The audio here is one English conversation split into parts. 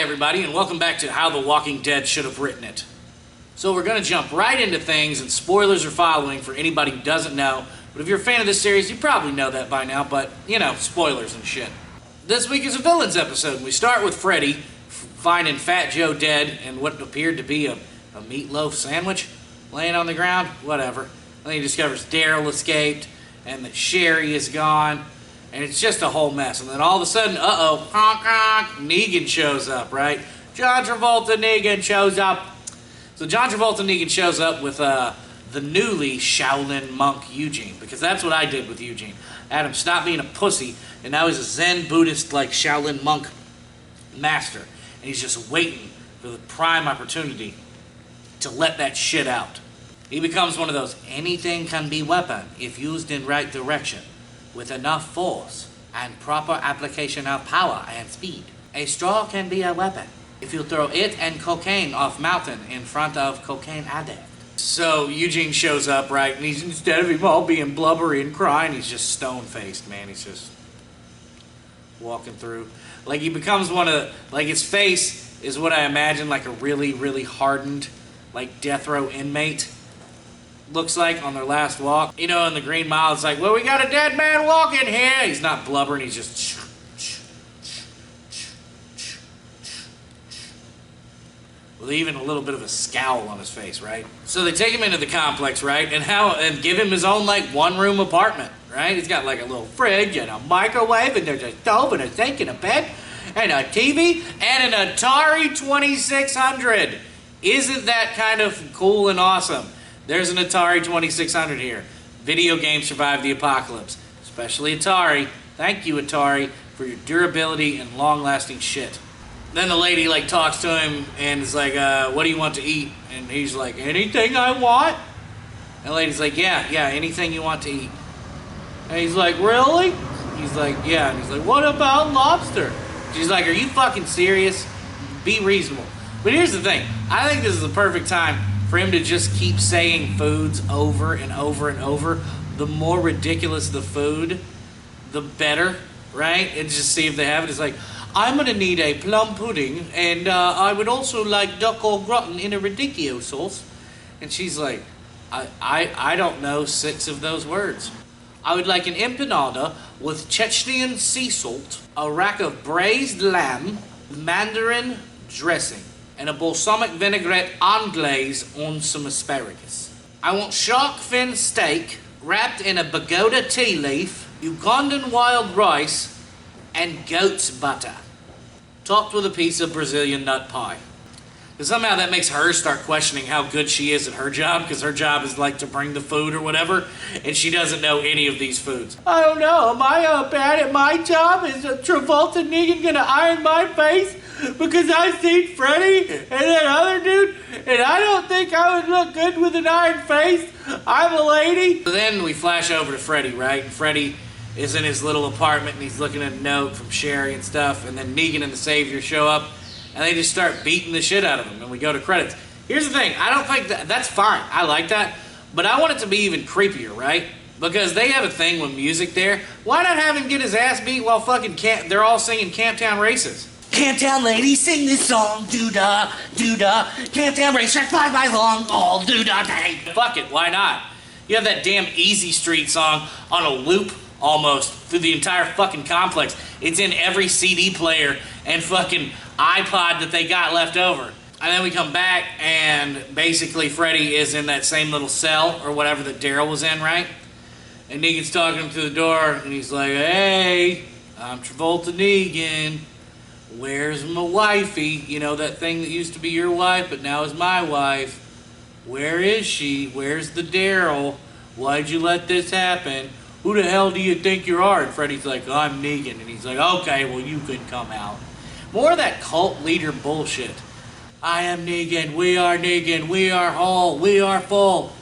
everybody, and welcome back to How the Walking Dead Should Have Written It. So we're going to jump right into things, and spoilers are following for anybody who doesn't know. But if you're a fan of this series, you probably know that by now, but, you know, spoilers and shit. This week is a villains episode, and we start with Freddy finding Fat Joe dead and what appeared to be a meatloaf sandwich laying on the ground. Whatever. Then he discovers Daryl escaped, and that Sherry is gone. And it's just a whole mess. And then all of a sudden, honk, honk, Negan shows up, right? John Travolta Negan shows up. So John Travolta Negan shows up with the newly Shaolin monk Eugene. Because that's what I did with Eugene. Adam, stop being a pussy. And now he's a Zen Buddhist, like, Shaolin monk master. And he's just waiting for the prime opportunity to let that shit out. He becomes one of those, anything can be weapon if used in right direction. With enough force and proper application of power and speed. A straw can be a weapon if you throw it and cocaine off mountain in front of cocaine addict. So Eugene shows up, right, and he's, instead of him all being blubbery and crying, he's just stone-faced, man. He's just walking through. Like, he becomes one of, like, his face is what I imagine like a really, really hardened, like, death row inmate looks like on their last walk. You know, in the Green Mile, it's like, well, we got a dead man walking here. He's not blubbering, he's just with even a little bit of a scowl on his face, right? So they take him into the complex, right? And give him his own, like, one-room apartment, right? He's got, like, a little fridge and a microwave, and there's a stove and a sink and a bed and a TV and an Atari 2600. Isn't that kind of cool and awesome? There's an Atari 2600 here. Video games survive the apocalypse. Especially Atari. Thank you, Atari, for your durability and long-lasting shit. Then the lady, like, talks to him and is like, what do you want to eat? And he's like, anything I want? And the lady's like, yeah, anything you want to eat. And he's like, really? He's like, yeah. And he's like, what about lobster? She's like, are you fucking serious? Be reasonable. But here's the thing. I think this is the perfect time for him to just keep saying foods over and over and over. The more ridiculous the food, the better, right? And just see if they have it. It's like, I'm going to need a plum pudding, and I would also like duck au gratin in a radicchio sauce. And she's like, I don't know 6 of those words. I would like an empanada with Chechnyan sea salt, a rack of braised lamb, mandarin dressing, and a balsamic vinaigrette anglaise on some asparagus. I want shark fin steak wrapped in a pagoda tea leaf, Ugandan wild rice, and goat's butter, topped with a piece of Brazilian nut pie. Because somehow that makes her start questioning how good she is at her job, because her job is like to bring the food or whatever, and she doesn't know any of these foods. I don't know, am I bad at my job? Is Travolta Negan gonna iron my face? Because I've seen Freddy and that other dude, and I don't think I would look good with an iron face. I'm a lady. So then we flash over to Freddy, right? And Freddy is in his little apartment, and he's looking at a note from Sherry and stuff, and then Negan and the Savior show up, and they just start beating the shit out of him, and we go to credits. Here's the thing. I don't think that's fine. I like that, but I want it to be even creepier, right? Because they have a thing with music there. Why not have him get his ass beat while fucking they're all singing Camptown Races? Camptown ladies sing this song, doo-dah, doo-dah. Camptown racetrack 5 miles long, all doo-dah day. Fuck it, why not? You have that damn Easy Street song on a loop almost through the entire fucking complex. It's in every CD player and fucking iPod that they got left over. And then we come back and basically Freddy is in that same little cell or whatever that Daryl was in, right? And Negan's talking to him through the door and he's like, hey, I'm Travolta Negan. Where's my wifey? You know, that thing that used to be your wife, but now is my wife. Where is she? Where's the Daryl? Why'd you let this happen? Who the hell do you think you are? And Freddy's like, I'm Negan. And he's like, okay, well, you can come out. More of that cult leader bullshit. I am Negan. We are whole, we are full.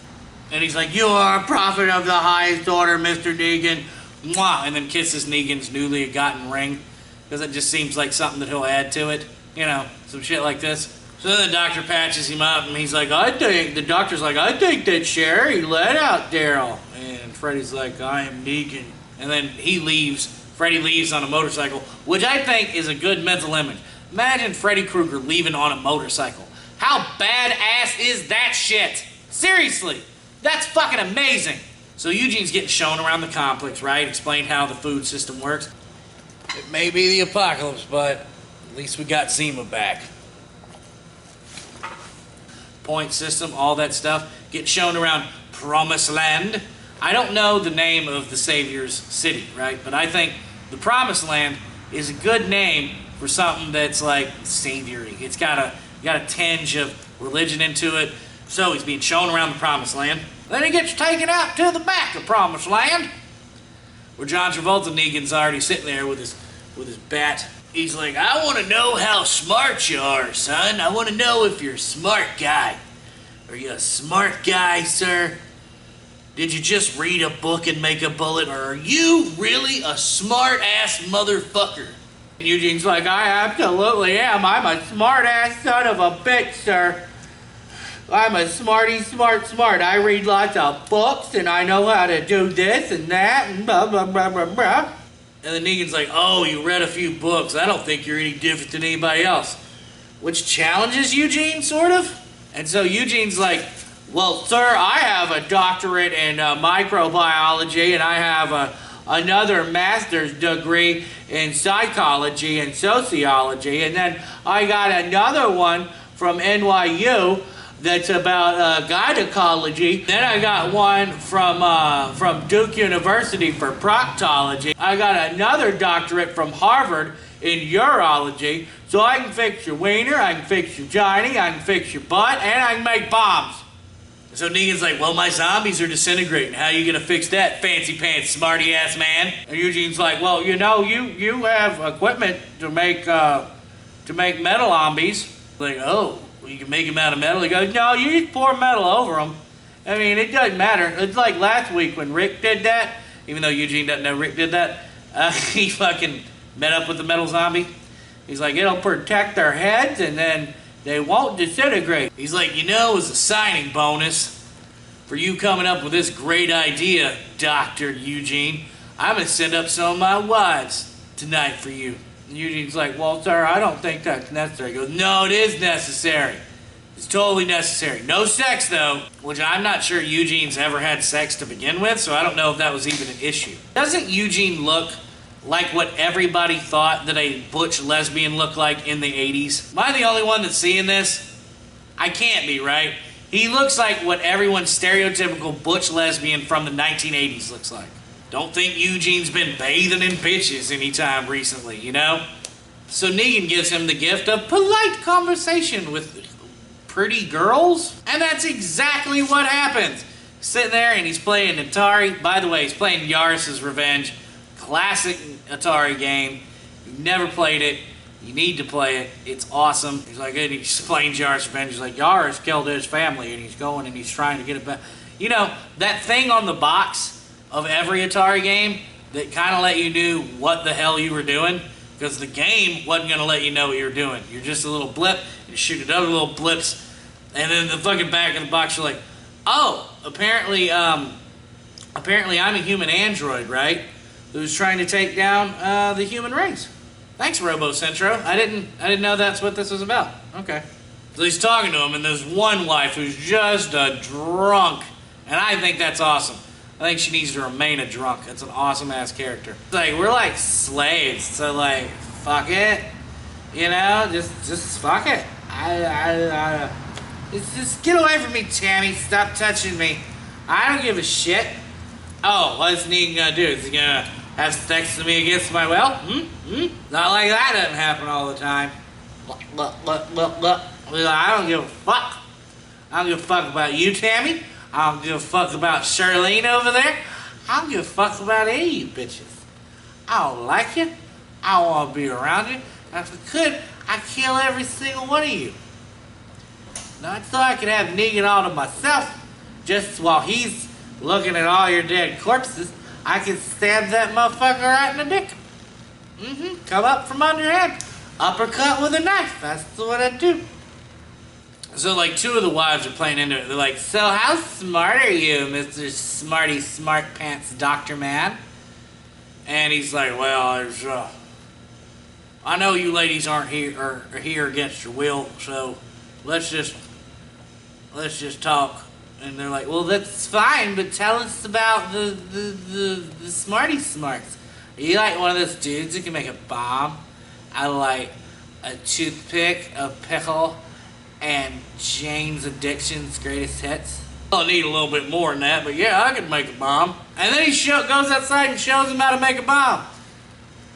And he's like, you are a prophet of the highest order, Mr. Negan. Mwah! And then kisses Negan's newly gotten ring. Because it just seems like something that he'll add to it. You know, some shit like this. So then the doctor patches him up and he's like, the doctor's like, I think that Sherry let out Daryl. And Freddy's like, I am Negan. And then he leaves. Freddy leaves on a motorcycle, which I think is a good mental image. Imagine Freddy Krueger leaving on a motorcycle. How badass is that shit? Seriously, that's fucking amazing. So Eugene's getting shown around the complex, right? Explain how the food system works. It may be the apocalypse, but at least we got Zima back. Point system, all that stuff. Get shown around Promised Land. I don't know the name of the Savior's city, right? But I think the Promised Land is a good name for something that's like saviory. It's got a tinge of religion into it. So he's being shown around the Promised Land. Then he gets taken out to the back of Promised Land, where John Travolta Negan's already sitting there with his bat. He's like, I want to know how smart you are, son. I want to know if you're a smart guy. Are you a smart guy, sir? Did you just read a book and make a bullet, or are you really a smart-ass motherfucker? And Eugene's like, I absolutely am. I'm a smart-ass son of a bitch, sir. I'm a smarty smart. I read lots of books, and I know how to do this and that, and blah, blah, blah, blah, blah. And then Negan's like, oh, you read a few books. I don't think you're any different than anybody else. Which challenges Eugene, sort of. And so Eugene's like, well, sir, I have a doctorate in microbiology, and I have another master's degree in psychology and sociology, and then I got another one from NYU that's about gynecology. Then I got one from Duke University for proctology. I got another doctorate from Harvard in urology, so I can fix your wiener, I can fix your johnny, I can fix your butt, and I can make bombs. So Negan's like, well, my zombies are disintegrating. How are you gonna fix that, fancy pants, smarty ass man? And Eugene's like, well, you know, you have equipment to make metal zombies. Like, oh, well, you can make them out of metal. He goes, no, you just pour metal over them. I mean, it doesn't matter. It's like last week when Rick did that, even though Eugene doesn't know Rick did that. He fucking met up with the metal zombie. He's like, it'll protect their heads and then they won't disintegrate. He's like, you know, as a signing bonus for you coming up with this great idea, Dr. Eugene, I'm going to send up some of my wives tonight for you. And Eugene's like, well, sir, I don't think that's necessary. He goes, no, it is necessary. It's totally necessary. No sex, though, which I'm not sure Eugene's ever had sex to begin with, so I don't know if that was even an issue. Doesn't Eugene look like what everybody thought that a butch lesbian looked like in the 80s? Am I the only one that's seeing this? I can't be, right? He looks like what everyone's stereotypical butch lesbian from the 1980s looks like. Don't think Eugene's been bathing in bitches anytime recently, you know? So Negan gives him the gift of polite conversation with pretty girls, and that's exactly what happens. He's sitting there and he's playing Atari. By the way, he's playing Yaris's Revenge. Classic Atari game. You've never played it. You need to play it. It's awesome. He's like, and he's playing Yaris Revenge. He's like, Yaris killed his family, and he's going and he's trying to get it back. You know, that thing on the box of every Atari game that kind of let you know what the hell you were doing, because the game wasn't going to let you know what you were doing. You're just a little blip. You shoot at other little blips, and then the fucking back of the box, you're like, oh, apparently I'm a human android, right? Who's trying to take down the human race. Thanks, RoboCentro. I didn't know that's what this was about. Okay. So he's talking to him, and there's one wife who's just a drunk, and I think that's awesome. I think she needs to remain a drunk. That's an awesome-ass character. Like, we're like slaves, so like, fuck it. You know, just fuck it. Just get away from me, Tammy. Stop touching me. I don't give a shit. Oh, what's Negan gonna do? Is he gonna have sex with me against my will? Not like that doesn't happen all the time. I don't give a fuck. I don't give a fuck about you, Tammy. I don't give a fuck about Charlene over there. I don't give a fuck about any of you bitches. I don't like you. I don't want to be around you. And if I could, I'd kill every single one of you. Now, I thought I could have Negan all to myself, just while he's looking at all your dead corpses. I can stab that motherfucker right in the dick. Come up from under your head. Uppercut with a knife. That's what I do. So, like, two of the wives are playing into it. They're like, so how smart are you, Mr. Smarty Smart Pants Doctor Man? And he's like, well, I know you ladies aren't here or are here against your will, so let's just talk. And they're like, well, that's fine, but tell us about the smarty smarts. Are you like one of those dudes who can make a bomb out of like a toothpick, a pickle, and Jane's Addiction's greatest hits? I'll need a little bit more than that, but yeah, I could make a bomb. And then he goes outside and shows him how to make a bomb.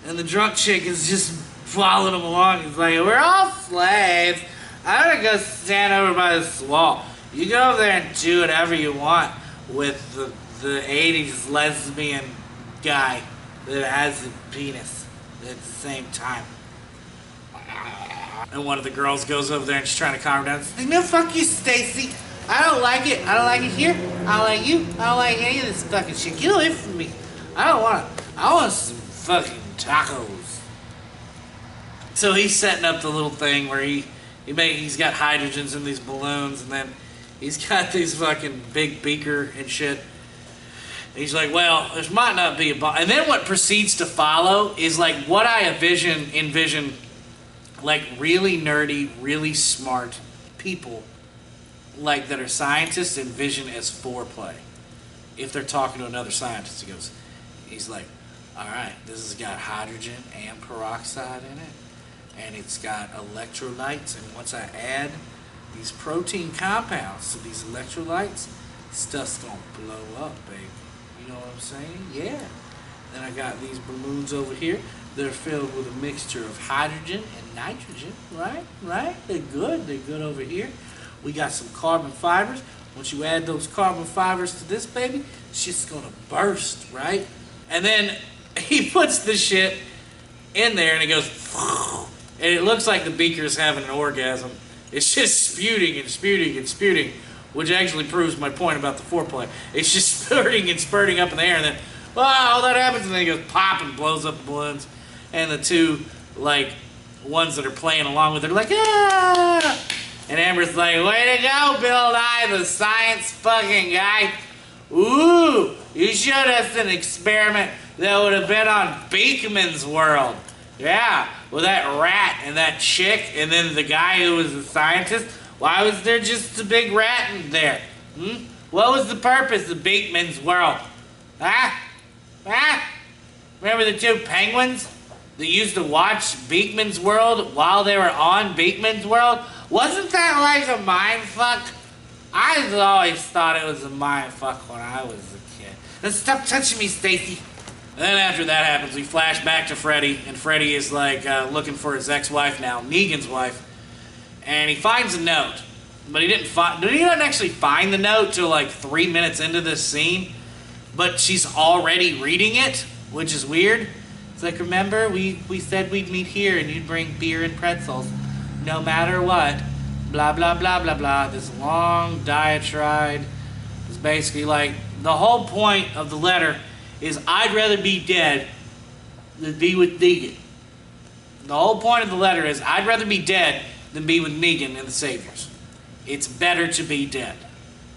And the drunk chick is just following him along. He's like, we're all slaves. I'm gonna go stand over by this wall. You go over there and do whatever you want with the 80s lesbian guy that has a penis at the same time. And one of the girls goes over there and she's trying to calm her down. She's like, no, fuck you, Stacy. I don't like it. I don't like it here. I don't like you. I don't like any of this fucking shit. Get away from me. I want some fucking tacos. So he's setting up the little thing where he's got hydrogens in these balloons, and then he's got these fucking big beaker and shit. And he's like, well, there might not be a bomb. And then what proceeds to follow is like what I envision like really nerdy, really smart people like that are scientists envision as foreplay. If they're talking to another scientist, he's like, all right, this has got hydrogen and peroxide in it, and it's got electrolytes, and once I add these protein compounds to these electrolytes, stuff's gonna blow up, baby. You know what I'm saying? Yeah. Then I got these balloons over here. They're filled with a mixture of hydrogen and nitrogen, right? Right? They're good over here. We got some carbon fibers. Once you add those carbon fibers to this, baby, shit's gonna burst, right? And then he puts the shit in there and it goes, and it looks like the beaker's having an orgasm. It's just spewing and spewing and spewing, which actually proves my point about the foreplay. It's just spurting and spurting up in the air, and then, wow, that happens, and then it goes pop and blows up the balloons. And the two, like, ones that are playing along with it are like, ah! And Amber's like, way to go, Bill Nye, the science fucking guy. Ooh, you showed us an experiment that would have been on Beakman's World. Yeah, with that rat and that chick, and then the guy who was the scientist. Why was there just a big rat in there? What was the purpose of Beakman's World? Remember the two penguins that used to watch Beakman's World while they were on Beakman's World? Wasn't that like a mind fuck? I always thought it was a mind fuck when I was a kid. Now stop touching me, Stacy. And then after that happens, we flash back to Freddy, and Freddy is like looking for his ex-wife now, Negan's wife, and he finds a note, but he didn't actually find the note till like 3 minutes into this scene, but she's already reading it, which is weird. It's like, remember, we said we'd meet here and you'd bring beer and pretzels, no matter what, blah, blah, blah, blah, blah. This long diatribe is basically like, the whole point of the letter is I'd rather be dead than be with Negan. The whole point of the letter is I'd rather be dead than be with Negan and the Saviors. It's better to be dead.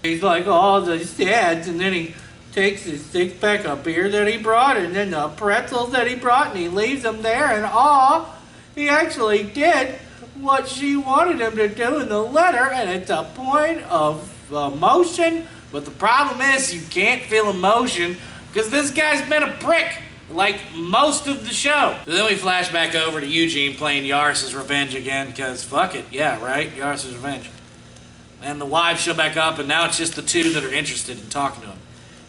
He's like, oh, the sad, and then he takes his six-pack of beer that he brought and then the pretzels that he brought and he leaves them there, and he actually did what she wanted him to do in the letter, and it's a point of emotion, but the problem is you can't feel emotion because this guy's been a prick like most of the show. So then we flash back over to Eugene playing Yaris's Revenge again, because fuck it, yeah, right? Yaris's Revenge. And the wives show back up, and now it's just the two that are interested in talking to him.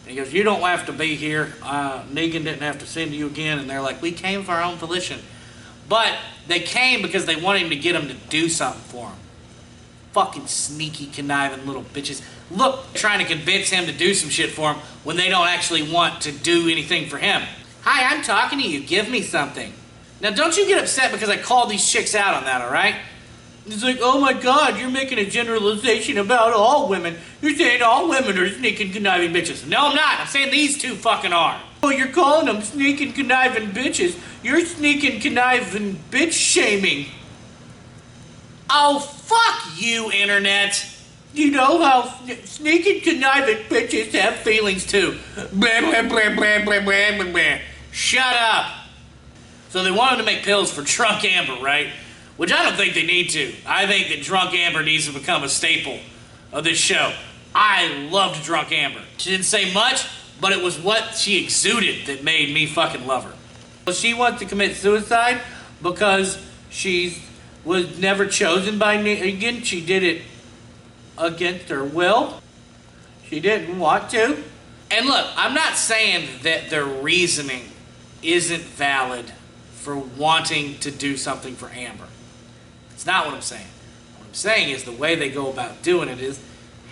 And he goes, you don't have to be here. Negan didn't have to send you again. And they're like, we came for our own volition. But they came because they wanted him to get him to do something for him. Fucking sneaky, conniving little bitches. Look, trying to convince him to do some shit for him when they don't actually want to do anything for him. Hi, I'm talking to you. Give me something. Now, don't you get upset because I called these chicks out on that, all right? It's like, oh my God, you're making a generalization about all women. You're saying all women are sneaking, conniving bitches. No, I'm not. I'm saying these two fucking are. Oh, you're calling them sneaking, conniving bitches. You're sneaking, conniving, bitch shaming. Oh, fuck you, Internet. You know how sneaking, conniving bitches have feelings too. Blah, blah, blah, blah, blah, blah, blah, blah. Shut up. So they wanted to make pills for Drunk Amber, right? Which I don't think they need to. I think that Drunk Amber needs to become a staple of this show. I loved Drunk Amber. She didn't say much, but it was what she exuded that made me fucking love her. So she wants to commit suicide because she was never chosen by Negan. She did it against her will. She didn't want to. And look, I'm not saying that their reasoning isn't valid for wanting to do something for Amber. It's not what I'm saying. What I'm saying is the way they go about doing it is,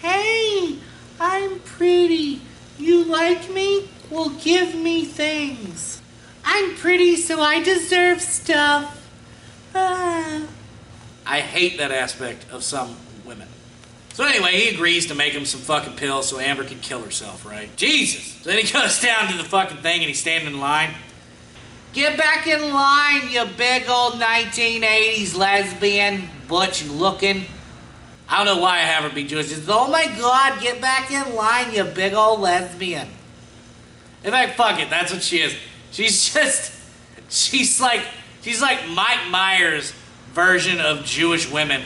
hey, I'm pretty. You like me? Well, give me things. I'm pretty, so I deserve stuff. I hate that aspect of some women. So anyway, he agrees to make him some fucking pills so Amber can kill herself, right? Jesus. So then he goes down to the fucking thing and he's standing in line. Get back in line, you big old 1980s lesbian, butch looking. I don't know why I have her be Jewish. It's, oh my God, get back in line, you big old lesbian. In fact, fuck it, that's what she is. She's like Mike Myers' version of Jewish women.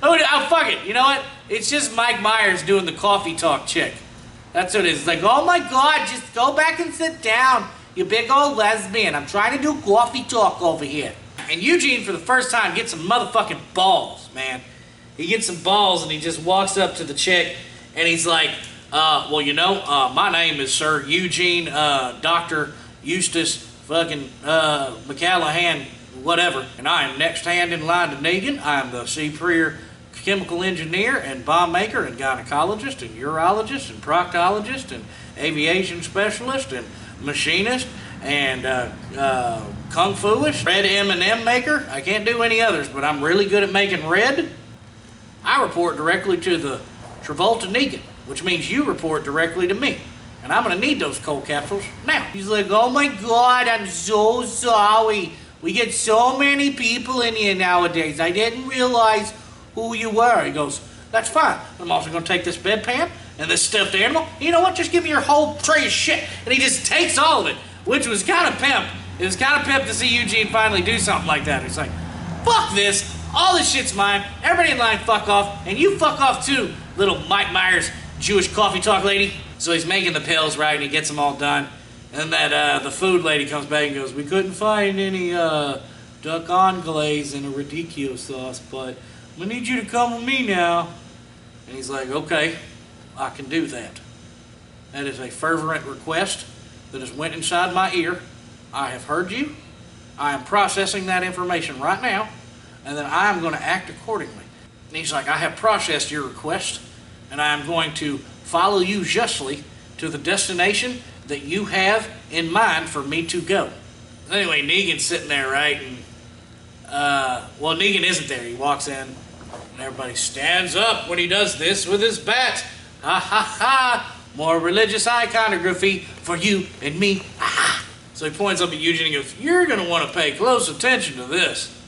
Oh, fuck it, you know what? It's just Mike Myers doing the coffee talk chick. That's what it is. It's like, oh my God, just go back and sit down, you big old lesbian. I'm trying to do coffee talk over here. And Eugene, for the first time, gets some motherfucking balls, man. He gets some balls and he just walks up to the chick and he's like, well, you know, my name is Sir Eugene, Dr. Eustace fucking McCallahan, whatever. And I am next hand in line to Negan. I am the superior chemical engineer and bomb maker and gynecologist and urologist and proctologist and aviation specialist and machinist and kung fu-ish, red M&M maker. I can't do any others, but I'm really good at making red. I report directly to the Travolta Negan, which means you report directly to me. And I'm gonna need those cold capsules now. He's like, oh my God, I'm so sorry. We get so many people in here nowadays. I didn't realize who you were. He goes, that's fine. I'm also gonna take this bedpan and this stuffed animal. You know what? Just give me your whole tray of shit. And he just takes all of it, which was kind of pimp. It was kind of pimp to see Eugene finally do something like that. He's like, fuck this. All this shit's mine. Everybody in line fuck off. And you fuck off too, little Mike Myers Jewish coffee talk lady. So he's making the pills, right? And he gets them all done. And then the food lady comes back and goes, we couldn't find any duck anglaise in a radicchio sauce, but I'm gonna need you to come with me now. And he's like, okay, I can do that. That is a fervent request that has went inside my ear. I have heard you. I am processing that information right now, and then I am going to act accordingly. And he's like, I have processed your request, and I am going to follow you justly to the destination that you have in mind for me to go. Anyway, Negan's sitting there, right? And, well, Negan isn't there. He walks in, and everybody stands up when he does this with his bat. Ha ha ha! More religious iconography for you and me. Ha! So he points up at Eugene and goes, you're going to want to pay close attention to this.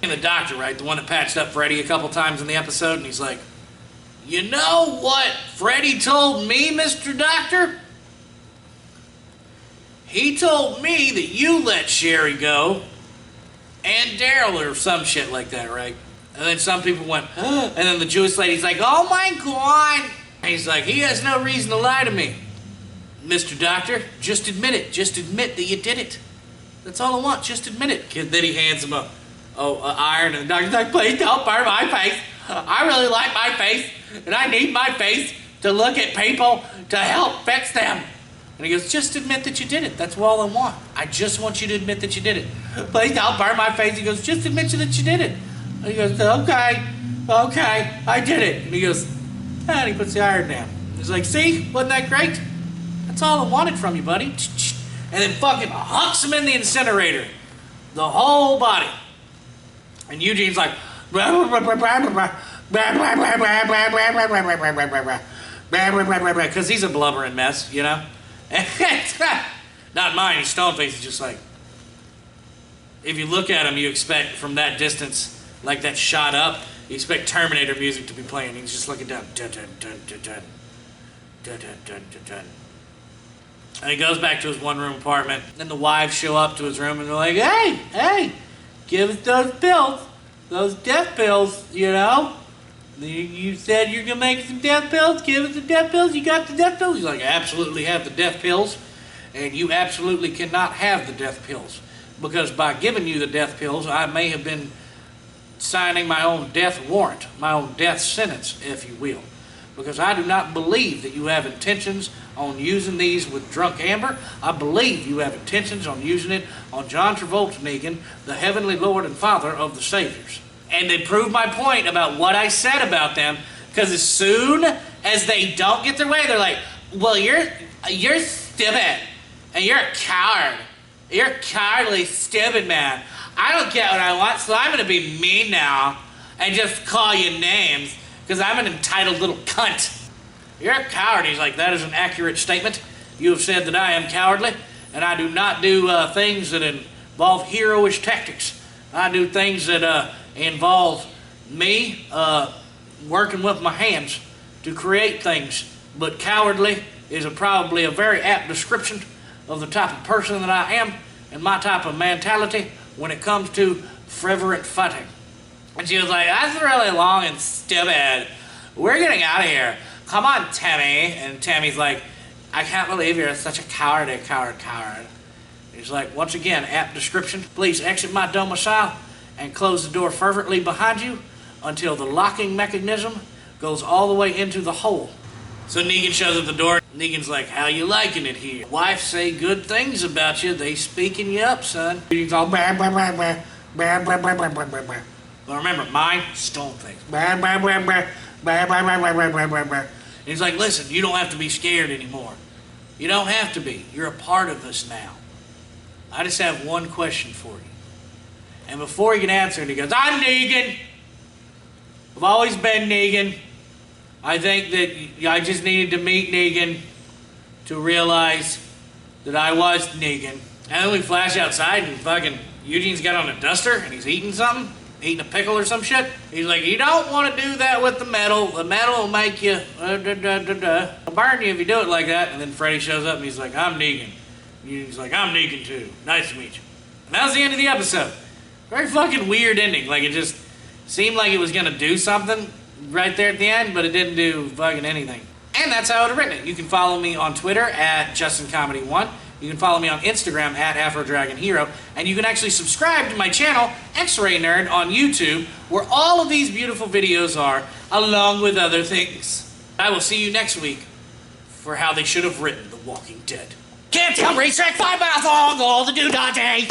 And the doctor, right, the one that patched up Freddy a couple times in the episode, and he's like, you know what Freddy told me, Mr. Doctor? He told me that you let Sherry go and Daryl or some shit like that, right? And then some people went, huh? And then the Jewish lady's like, oh my God. And he's like, he has no reason to lie to me. Mr. Doctor, just admit it. Just admit that you did it. That's all I want. Just admit it. And then he hands him a iron, and the doctor's like, please don't burn my face. I really like my face, and I need my face to look at people to help fix them. And he goes, just admit that you did it. That's all I want. I just want you to admit that you did it. Please don't burn my face. He goes, just admit that you did it. And he goes, okay, I did it. And he goes, and he puts the iron down. He's like, see, wasn't that great? That's all I wanted from you, buddy. And then fucking hucks him in the incinerator. The whole body. And Eugene's like, because he's a blubbering mess, you know? Not mine, he's stone-faced. He's just like, if you look at him, you expect from that distance, like that shot up, you expect Terminator music to be playing. He's just looking down. Dun, dun, dun, dun, dun. Dun, dun, dun, dun, dun. And he goes back to his one-room apartment. Then the wives show up to his room and they're like, hey, give us those pills. Those death pills, you know? You said you're going to make some death pills? Give us the death pills? You got the death pills? He's like, I absolutely have the death pills. And you absolutely cannot have the death pills. Because by giving you the death pills, I may have been signing my own death warrant, my own death sentence, if you will. Because I do not believe that you have intentions on using these with drunk Amber. I believe you have intentions on using it on John Travolta Negan, the heavenly Lord and Father of the Saviors. And they prove my point about what I said about them, because as soon as they don't get their way, they're like, well, you're stupid, and you're a coward. You're a cowardly, stupid man. I don't get what I want, so I'm going to be mean now and just call you names, because I'm an entitled little cunt. You're a coward. He's like, that is an accurate statement. You have said that I am cowardly, and I do not do things that involve heroish tactics. I do things that involve me working with my hands to create things. But cowardly is probably a very apt description of the type of person that I am and my type of mentality when it comes to fervent fighting. And she was like, that's really long and stupid. We're getting out of here. Come on, Tammy. And Tammy's like, I can't believe you're such a coward. He's like, once again, apt description. Please exit my domicile and close the door fervently behind you until the locking mechanism goes all the way into the hole. So Negan shows at the door. Negan's like, how you liking it here? Wife say good things about you. They speaking you up, son. He's all blah, blah, blah, blah, blah, blah, blah, blah, blah, blah. But remember, mine, stone things. Blah, blah, blah, blah, blah, blah, blah, blah, blah, blah, blah. And he's like, listen, you don't have to be scared anymore. You don't have to be. You're a part of us now. I just have one question for you. And before he can answer it, he goes, I'm Negan. I've always been Negan. I think that I just needed to meet Negan to realize that I was Negan. And then we flash outside and fucking Eugene's got on a duster and he's eating something, eating a pickle or some shit. He's like, you don't want to do that with the metal. The metal will make you, I'll burn you if you do it like that. And then Freddy shows up and he's like, I'm Negan. Eugene's like, I'm Negan too. Nice to meet you. And that was the end of the episode. Very fucking weird ending. Like, it just seemed like it was going to do something right there at the end, but it didn't do fucking anything. And that's how I would have written it. You can follow me on Twitter at JustinComedy1. You can follow me on Instagram at AfroDragonHero. And you can actually subscribe to my channel, X-Ray Nerd, on YouTube, where all of these beautiful videos are, along with other things. I will see you next week for how they should have written The Walking Dead. Can't tell racetrack 5 miles long, all the do-da-day.